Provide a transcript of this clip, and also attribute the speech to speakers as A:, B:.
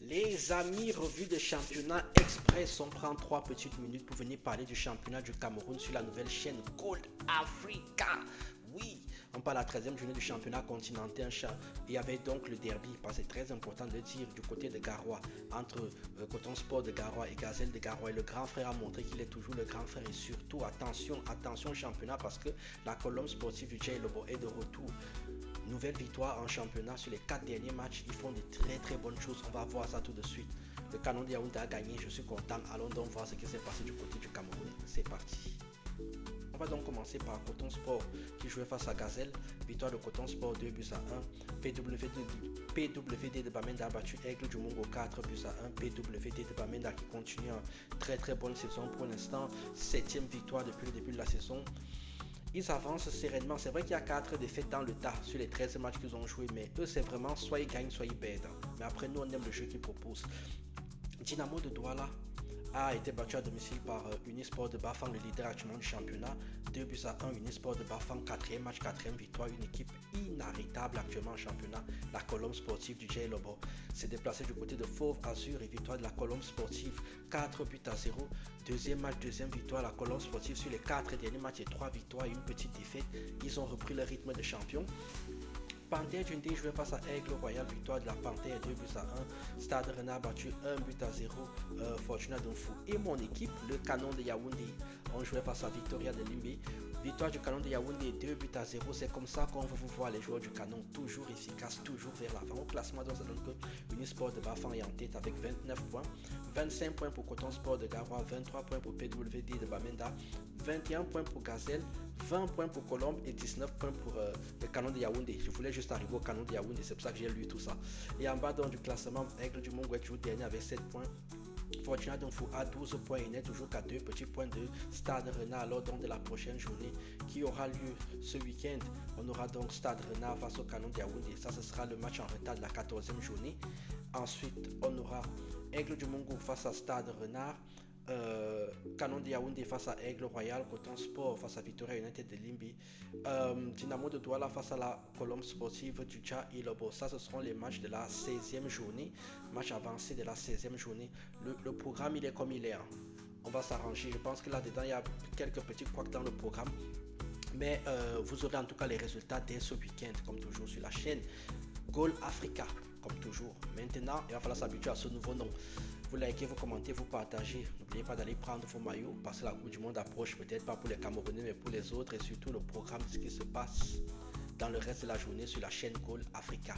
A: Les amis, revue de championnat express. On prend 3 petites minutes pour venir parler du championnat du Cameroun sur la nouvelle chaîne Gold Africa. Oui, on parle à la 13e journée du championnat continental. Il y avait donc le derby, parce que c'est très important de dire, du côté de Garoua, entre Coton Sport de Garoua et Gazelle de Garoua. Et le grand frère a montré qu'il est toujours le grand frère. Et surtout, attention, attention au championnat, parce que la colonne sportive du Jay Lobo est de retour. Nouvelle victoire en championnat sur les 4 derniers matchs. Ils font de très très bonnes choses. On va voir ça tout de suite. Le Canon de Yaoundé a gagné. Je suis content. Allons donc voir ce qui s'est passé du côté du Cameroun. C'est parti. On va donc commencer par Coton Sport qui jouait face à Gazelle. Victoire de Coton Sport 2 buts à 1. PWD de Bamenda a battu Aigle du Mongo 4 buts à 1. PWD de Bamenda qui continue une très très bonne saison pour l'instant. 7e victoire depuis le début de la saison. Ils avancent sereinement. C'est vrai qu'il y a 4 défaites dans le tas sur les 13 matchs qu'ils ont joués, mais eux, c'est vraiment soit ils gagnent, soit ils perdent. Mais après, nous, on aime le jeu qu'ils proposent. Dynamo de Douala a été battu à domicile par Unisport de Bafang, le leader actuellement du championnat. 2 buts à 1, Unisport de Bafang, 4e match, 4e victoire. Une équipe inarrêtable actuellement en championnat. La colonne sportive du Jay Lobo s'est déplacée du côté de Fauve Azur et victoire de la colonne sportive 4 buts à 0. Deuxième match, deuxième victoire. La colonne sportive sur les 4 derniers matchs et 3 victoires et une petite défaite. Ils ont repris le rythme de champion. Panthère Dundee jouait face à Aigle Royal, victoire de la Panthère 2 buts à 1. Stade Renard battu 1 but à 0. Fortuna Dunfou et mon équipe, le Canon de Yaoundé, on jouait face à Victoria de Limbé. Victoire du Canon de Yaoundé 2 buts à 0. C'est comme ça qu'on veut vous voir les joueurs du Canon, toujours efficaces, toujours vers l'avant. Au classement, dans un Unisport de Bafang est en tête avec 29 points. 25 points pour Coton Sport de Garoua, 23 points pour PWD de Bamenda, 21 points pour Gazelle, 20 points pour Colombe et 19 points pour le Canon de Yaoundé. Je voulais juste arriver au Canon de Yaoundé, c'est pour ça que j'ai lu tout ça. Et en bas donc, du classement, Aigle du Mongouet joue dernier avec 7 points. Fortuna Dunfou a 12 points et n'est toujours qu'à 2 petits points de Stade Renard lors donc de la prochaine journée qui aura lieu ce week-end. On aura donc Stade Renard face au Canon de Yaoundé. Ça, ce sera le match en retard de la 14e journée. Ensuite, on aura Aigle du Mongo face à Stade Renard. Canon de Yaoundé face à Aigle Royal, Coton Sport face à Victoria United de Limbi, Dynamo de Douala face à la colonne sportive du Tcha et Lobo. Ça, ce seront les matchs de la 16e journée, match avancé de la 16e journée. Le programme, il est comme il est. On va s'arranger. Je pense que là-dedans, il y a quelques petits couacs dans le programme. Mais vous aurez en tout cas les résultats dès ce week-end, comme toujours sur la chaîne Goal Africa, comme toujours. Maintenant, il va falloir s'habituer à ce nouveau nom. Vous likez, vous commentez, vous partagez. N'oubliez pas d'aller prendre vos maillots parce que la Coupe du Monde approche, peut-être pas pour les Camerounais, mais pour les autres. Et surtout le programme de ce qui se passe dans le reste de la journée sur la chaîne Goal Africa.